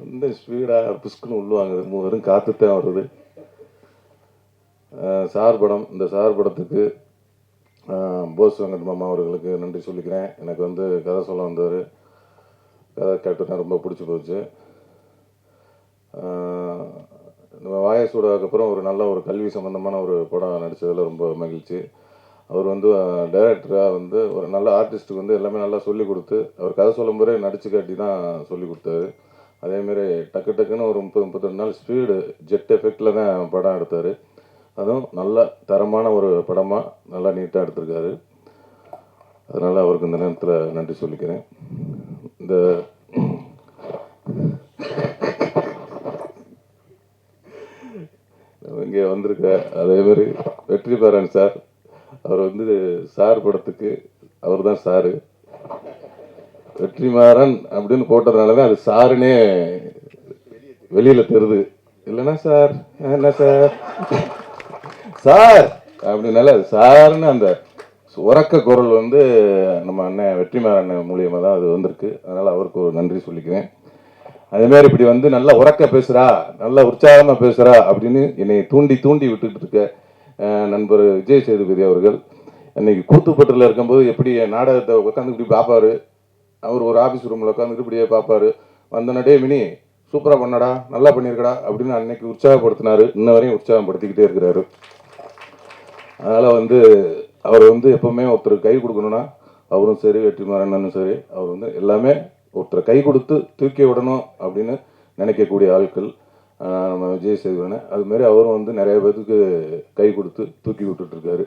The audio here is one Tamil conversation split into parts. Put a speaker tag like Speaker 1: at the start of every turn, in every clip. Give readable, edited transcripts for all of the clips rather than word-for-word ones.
Speaker 1: ரொம்ப ஸ்பீடாக புஷ்குன்னு உள்ளுவாங்க, வெறும் காற்றுத்தான் வருது. சார் படம், இந்த சார் படத்துக்கு போஸ் வெங்கட் மாமா அவர்களுக்கு நன்றி சொல்லிக்கிறேன். எனக்கு வந்து கதை சொல்ல வந்தவர், கதை கேட்டுதான் ரொம்ப பிடிச்சி போச்சு. நம்ம வாயசூடாக்கு அப்புறம் ஒரு நல்ல ஒரு கல்வி சம்பந்தமான ஒரு படம் நடித்ததில் ரொம்ப மகிழ்ச்சி. அவர் வந்து டைரக்டராக வந்து ஒரு நல்ல ஆர்டிஸ்ட்டுக்கு வந்து எல்லாமே நல்லா சொல்லி கொடுத்து, அவர் கதை சொல்லும் போதே நடிச்சு காட்டி தான் சொல்லி கொடுத்தாரு. அதேமாரி டக்கு டக்குன்னு ஒரு 30-32 நாள் ஸ்பீடு ஜெட் எஃபெக்டில் தான் படம் எடுத்தார். அதுவும் நல்ல தரமான ஒரு படமாக நல்லா நீட்டாக எடுத்திருக்காரு. அதனால் அவருக்கு இந்த நேரத்தில் நன்றி சொல்லிக்கிறேன். இந்த இங்கே வந்திருக்க அதேமாதிரி வெற்றிமாறன் சார், அவர் வந்து சார் படத்துக்கு அவர் தான் சாரு. வெற்றிமாறன் அப்படின்னு போட்டதுனால தான் அது சாருன்னே வெளியில் தெரியுது. இல்லைன்னா சார் என்ன சார் சார் அப்படின்னால அது சாருன்னு அந்த உறக்க குரல் வந்து நம்ம அண்ணன் வெற்றிமாறன் மூலியமாக தான் அது வந்திருக்கு. அதனால் அவருக்கு ஒரு நன்றி சொல்லிக்கிறேன். அதேமாதிரி இப்படி வந்து நல்லா உறக்க பேசுகிறா, நல்லா உற்சாகமாக பேசுகிறா அப்படின்னு என்னை தூண்டி தூண்டி விட்டுட்டு இருக்க நண்பர் விஜய் சேதுபதி அவர்கள், இன்னைக்கு கூத்துப்பட்டில் இருக்கும்போது எப்படி நாடகத்தை உட்காந்து இப்படி பார்ப்பாரு, அவர் ஒரு ஆஃபீஸ் ரூமில் உட்காந்துட்டு இப்படியே பார்ப்பாரு. வந்தோடனே டே மினி சூப்பராக பண்ணடா, நல்லா பண்ணியிருக்கடா அப்படின்னு அன்னைக்கு உற்சாகப்படுத்தினாரு. இன்ன வரையும் உற்சாகப்படுத்திக்கிட்டே இருக்கிறாரு. அதனால் வந்து அவர் வந்து எப்போவுமே ஒருத்தர் கை கொடுக்கணும்னா அவரும் சரி, வெற்றிமாறனும் சரி, அவர் வந்து எல்லாமே ஒருத்தர் கை கொடுத்து தூக்கி விடணும் அப்படின்னு நினைக்கக்கூடிய ஆட்கள் நம்ம விஜய் சேதுபதி. அதுமாரி அவரும் வந்து நிறைய பேருக்கு கை கொடுத்து தூக்கி விட்டுட்ருக்காரு.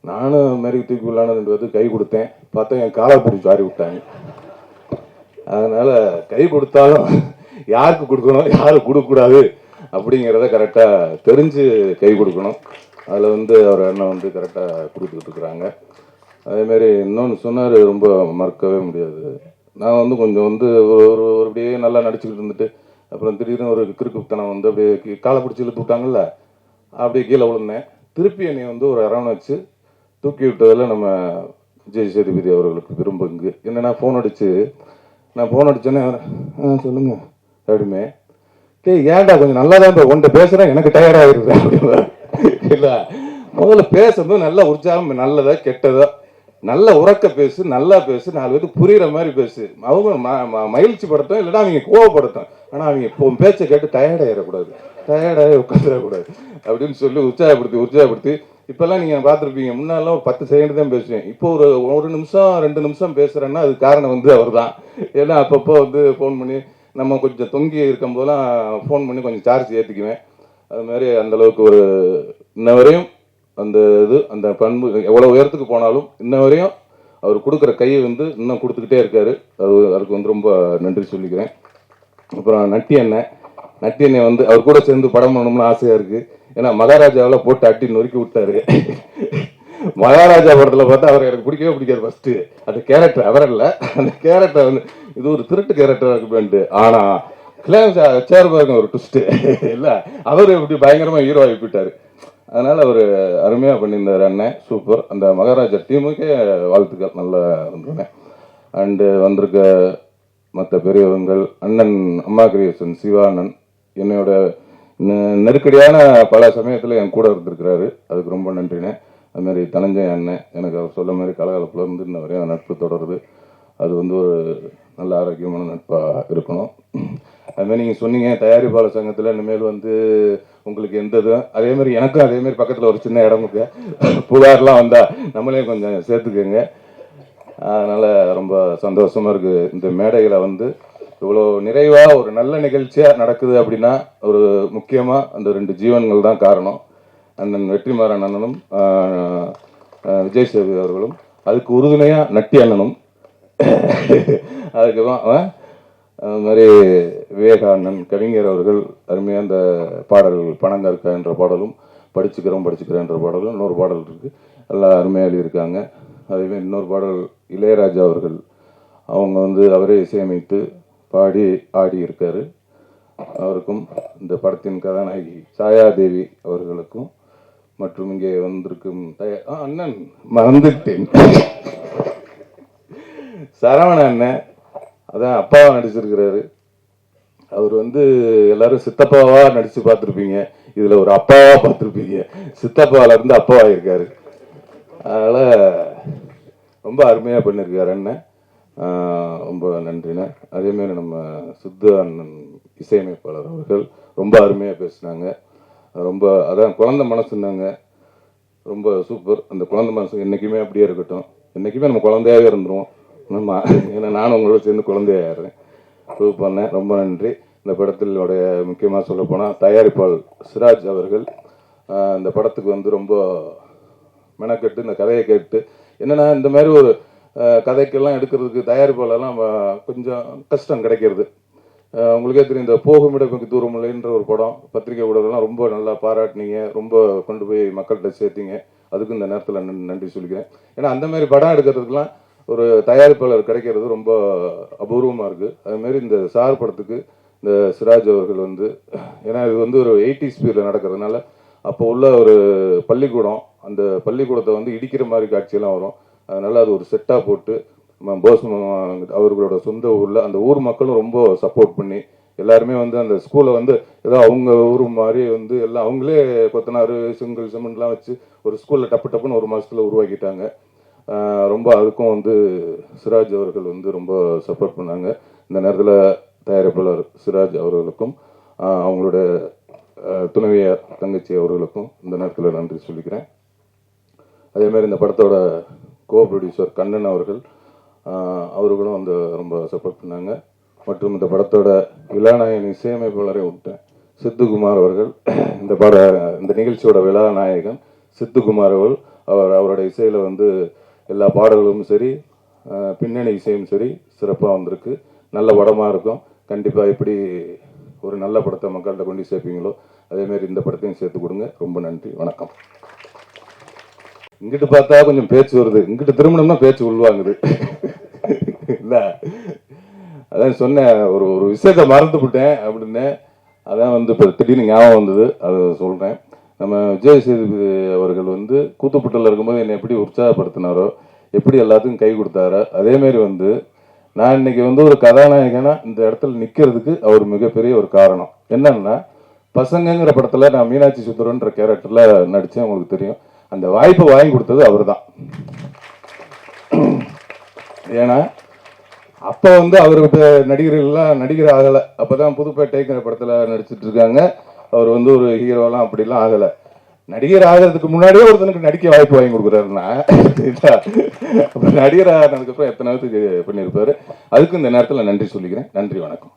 Speaker 1: நானும் அதுமாரி தூக்கி விடலான்னு 2 பேருக்கு கை கொடுத்தேன். பார்த்தா என் காலை பிடிச்சி காரி விட்டாங்க. அதனால் கை கொடுத்தாலும் யாருக்கு கொடுக்கணும், யாருக்கு கொடுக்கக்கூடாது அப்படிங்கிறத கரெக்டாக தெரிஞ்சு கை கொடுக்கணும். அதில் வந்து அவர் அண்ணன் வந்து கரெக்டாக கொடுத்துக்கிட்டு இருக்கிறாங்க. அதேமாரி இன்னொன்று சொன்னார், ரொம்ப மறக்கவே முடியாது. நான் வந்து கொஞ்சம் வந்து ஒரு அப்படியே நல்லா நடிச்சுக்கிட்டு இருந்துட்டு அப்புறம் திடீர்னு ஒரு கிறுக்குத்தனம் வந்து அப்படியே காலை பிடிச்சி இழுத்து விட்டாங்கல்ல, அப்படியே கீழே விழுந்தேன். திருப்பி என்னை வந்து ஒரு அரவணைச்சு தூக்கி விட்டதில் நம்ம விஜய் சேதுபதி அவர்களுக்கு விரும்புங்க. என்னென்னா ஃபோன் அடித்தோன்னே சொல்லுங்க அப்படிமே, ஏன்டா கொஞ்சம் நல்லா தான் உன்கிட்ட பேசுகிறேன், எனக்கு டயர்டாகிருது அப்படின்னா. இல்லை, முதல்ல பேசும்போது நல்லா உற்சாகம், நல்லதா கெட்டதா நல்ல உறக்க பேசு, நல்லா பேசு, 4 பேருக்கு புரிகிற மாதிரி பேசு. அவங்க மகிழ்ச்சி படுத்தும், இல்லைன்னா அவங்க கோவப்படுத்தும். ஆனால் அவங்க பேச்சை கேட்டு டயர்டாகிடக்கூடாது, டயர்டாகி உட்காந்துடக்கூடாது அப்படின்னு சொல்லி உற்சாகப்படுத்தி இப்போல்லாம் நீங்கள் பார்த்துருப்பீங்க, முன்னாலாம் ஒரு 10 செகண்ட் தான் பேசுவேன். இப்போ ஒரு நிமிஷம் 2 நிமிஷம் பேசுகிறேன்னா அது காரணம் வந்து அவர் தான். ஏன்னா அப்பப்போ வந்து ஃபோன் பண்ணி நம்ம கொஞ்சம் தொங்கி இருக்கும்போதெல்லாம் ஃபோன் பண்ணி கொஞ்சம் சார்ஜ் ஏற்றிக்குவேன். அது மாதிரி அந்தளவுக்கு ஒரு இன்ன வரையும் அந்த பண்பு எவ்வளோ உயரத்துக்கு போனாலும் இன்ன வரையும் அவர் கொடுக்குற கையை வந்து இன்னும் கொடுத்துக்கிட்டே இருக்காரு. அதுக்கு வந்து ரொம்ப நன்றி சொல்லிக்கிறேன். அப்புறம் நட்டி அண்ணன் வந்து அவர் கூட சேர்ந்து படம் பண்ணணும்னு ஆசையாக இருக்குது. ஏன்னா மகாராஜாவில் போட்டு அட்டி நொறுக்கி விட்டாரு. மகாராஜா படத்தில் பார்த்தா அவர் எனக்கு பிடிக்கவே பிடிக்காது. ஃபஸ்ட்டு அந்த கேரக்டர் அவர் இல்லை, அந்த கேரக்டர் வந்து இது ஒரு திருட்டு கேரக்டராக இருக்குமேன்ட்டு. ஆனால் கிளைமேக்ஸ் வச்சார் பாருங்க ஒரு ட்விஸ்ட்டு. இல்லை, அவர் இப்படி பயங்கரமாக ஹீரோ ஆகி போயிட்டார். அதனால் அவர் அருமையாக பண்ணியிருந்தார் அண்ணன், சூப்பர். அந்த மகாராஜா டீமுக்கே வாழ்த்துக்கள், நல்லா வந்துருந்தேன். அண்டு வந்திருக்க மற்ற பெரியவங்கள், அண்ணன் அம்மா கிரியேஷன் சிவா அண்ணன் என்னோட நெருக்கடியான பல சமயத்தில் என் கூட இருந்திருக்கிறாரு, அதுக்கு ரொம்ப நன்றினேன். அதுமாதிரி தனஞ்சய் அண்ணன், எனக்கு அவர் சொல்ல மாதிரி கலகலப்பில் இருந்து இன்ன வரையும் நட்பு தொடருது. அது வந்து ஒரு நல்ல ஆரோக்கியமான நட்பாக இருக்கணும். அதுமாதிரி நீங்கள் சொன்னீங்க தயாரிப்பாளர் சங்கத்தில் இனிமேல் வந்து உங்களுக்கு எந்த இதுவும், அதேமாதிரி எனக்கும் அதேமாரி பக்கத்தில் ஒரு சின்ன இடம் இருக்கு, புகார்லாம் வந்தால் நம்மளே கொஞ்சம் சேர்த்துக்கோங்க. அதனால் ரொம்ப சந்தோஷமாக இருக்குது. இந்த மேடைகளை வந்து இவ்வளோ நிறைவாக ஒரு நல்ல நிகழ்ச்சியாக நடக்குது அப்படின்னா ஒரு முக்கியமாக அந்த 2 ஜீவன்கள் தான் காரணம். அண்ணன் வெற்றிமாறன் அண்ணனும் விஜய் சேதுபதி அவர்களும், அதுக்கு உறுதுணையாக நட்டி அண்ணனும், அதுக்கப்புறம் அது மாதிரி விவேகா அண்ணன் கவிஞர் அவர்கள் அருமையாக அந்த பாடல்கள் பணங்கற்க என்ற பாடலும், படிச்சுக்கிறேன் என்ற பாடலும், இன்னொரு பாடல் இருக்குது, எல்லாம் அருமையாக எழுதியிருக்காங்க. அதேமாதிரி இன்னொரு பாடல் இளையராஜா அவர்கள் அவங்க வந்து அவரே இசையமைத்து பாடி ஆடி இருக்காரு. அவருக்கும் இந்த படத்தின் கதாநாயகி சாயாதேவி அவர்களுக்கும் மற்றும் இங்கே வந்திருக்கும் அண்ணன் மறந்துட்டேன் சரவண அண்ணன் அதான் அப்பாவா நடிச்சிருக்கிறாரு. அவர் வந்து எல்லாரும் சித்தப்பாவா நடிச்சு பார்த்துருப்பீங்க, இதுல ஒரு அப்பாவா பார்த்துருப்பீங்க. சித்தப்பாவில இருந்து அப்பாவா இருக்காரு. அதனால ரொம்ப அருமையா பண்ணியிருக்காரு அண்ணன். ரொம்ப நன்றிண்ணே. அதே மாதிரி நம்ம சித்து அண்ணன் இசையமைப்பாளர் அவர்கள் ரொம்ப அருமையா பேசினாங்க. ரொம்ப அதான் குழந்தை மனசுன்னாங்க, ரொம்ப சூப்பர். அந்த குழந்தை மனசு என்னைக்குமே அப்படியே இருக்கட்டும், என்னைக்குமே நம்ம குழந்தையாவே இருந்துருவோம் நம்ம. ஏன்னா நானும் உங்களோட சேர்ந்து குழந்தையாடுறேன். சூப்பர்ண்ணே, ரொம்ப நன்றி. இந்த படத்தினுடைய முக்கியமாக சொல்ல போனால் தயாரிப்பாளர் சிராஜ் அவர்கள் இந்த படத்துக்கு வந்து ரொம்ப மெனக்கெட்டு இந்த கதையை கேட்டு, என்னன்னா இந்த மாதிரி ஒரு கதைக்கெல்லாம் எடுக்கிறதுக்கு தயாரிப்பாளர்லாம் கொஞ்சம் கஷ்டம் கிடைக்கிறது. உங்களுக்கே தெரியும், இந்த போகுமிடமிக்கு தூரம் இல்லைன்ற ஒரு படம் பத்திரிகை ஊடகம்லாம் ரொம்ப நல்லா பாராட்டினீங்க, ரொம்ப கொண்டு போய் மக்கள்கிட்ட சேர்த்தீங்க. அதுக்கு இந்த நேரத்தில் நன்றி சொல்லிக்கிறேன். ஏன்னா அந்த மாதிரி படம் எடுக்கிறதுக்கெலாம் ஒரு தயாரிப்பாளர் கிடைக்கிறது ரொம்ப அபூர்வமாக இருக்குது. அதுமாரி இந்த சார் படத்துக்கு இந்த சிராஜ் அவர்கள் வந்து, ஏன்னா இது வந்து ஒரு 80s பீரியட்ல நடக்கிறதுனால அப்போ உள்ள ஒரு பள்ளிக்கூடம், அந்த பள்ளிக்கூடத்தை வந்து இடிக்கிற மாதிரி காட்சியெல்லாம் வரும். அதனால அது ஒரு செட்டாக போட்டு போஸ் அவர்களோட சொந்த ஊரில் அந்த ஊர் மக்களும் ரொம்ப சப்போர்ட் பண்ணி எல்லாருமே வந்து அந்த ஸ்கூலை வந்து ஏதோ அவங்க ஊர் மாதிரி வந்து எல்லாம் அவங்களே கொத்தனார் செங்கல் சிமெண்ட்லாம் வச்சு ஒரு ஸ்கூலில் டப்பு டப்புன்னு ஒரு மாதத்தில் உருவாக்கிட்டாங்க. ரொம்ப அதுக்கும் வந்து சிராஜ் அவர்கள் வந்து ரொம்ப சப்போர்ட் பண்ணாங்க. இந்த நேரத்தில் தயாரிப்பாளர் சிராஜ் அவர்களுக்கும் அவங்களோட துணைவியார் தங்கச்சி அவர்களுக்கும் இந்த நேரத்தில் நன்றி சொல்லிக்கிறேன். அதே மாதிரி இந்த படத்தோட கோ ப்ரொடியூசர் கண்ணன் அவர்கள் அவர்களும் வந்து ரொம்ப சப்போர்ட் பண்ணாங்க. மற்றும் இந்த படத்தோட விழாநாயகன் இசையமைப்பாளரை விட்டேன் சித்துக்குமார் அவர்கள். இந்த நிகழ்ச்சியோட விழாநாயகன் சித்துக்குமார் அவரோட இசையில் வந்து எல்லா பாடல்களும் சரி, பின்னணி இசையும் சரி சிறப்பாக வந்திருக்கு. நல்ல படமாக இருக்கும். கண்டிப்பாக எப்படி ஒரு நல்ல படத்தை மக்கள்கிட்ட கொண்டு சேர்ப்பீங்களோ அதேமாரி இந்த படத்தையும் சேர்த்து கொடுங்க. ரொம்ப நன்றி, வணக்கம். இங்கிட்டு பார்த்தா கொஞ்சம் பேச்சு வருது, இங்கிட்டு திரும்பணும்னா பேச்சு உள்வாங்குது. இல்லை, அதான் சொன்னேன், ஒரு ஒரு விஷயத்தை மறந்துவிட்டேன் அப்படின்னு. அதான் வந்து இப்போ திடீர்னு ஞாபகம் வந்தது, அதை சொல்கிறேன். நம்ம விஜய் சேதுபதி அவர்கள் வந்து கூத்துப்பட்டில் இருக்கும்போது என்னை எப்படி உற்சாகப்படுத்தினாரோ, எப்படி எல்லாத்துக்கும் கை கொடுத்தாரோ, அதேமாரி வந்து நான் இன்னைக்கு வந்து ஒரு கதாநாயகனா இந்த இடத்துல நிற்கிறதுக்கு அவர் மிகப்பெரிய ஒரு காரணம். என்னன்னா, பசங்கங்கிற படத்தில் நான் மீனாட்சி சுந்தரன்ற கேரக்டரில் நடித்தேன், உங்களுக்கு தெரியும். அந்த வாய்ப்பை வாங்கி கொடுத்தது அவர் தான். ஏன்னா அப்போ வந்து அவருக்கு நடிகர்கள்லாம் நடிகர் ஆகலை. அப்போ தான் புதுப்பேட்டைங்கிற படத்தில் நடிச்சிட்டு இருக்காங்க. அவர் வந்து ஒரு ஹீரோலாம் அப்படிலாம் ஆகலை. நடிகர் ஆகிறதுக்கு முன்னாடியே ஒருத்தனுக்கு நடிக்க வாய்ப்பு வாங்கி கொடுக்குறாருன்னா அப்போ நடிகர் ஆனதுக்கப்புறம் எத்தனை பேருக்கு பண்ணியிருப்பாரு. அதுக்கு இந்த நேரத்தில் நன்றி சொல்லிக்கிறேன். நன்றி, வணக்கம்.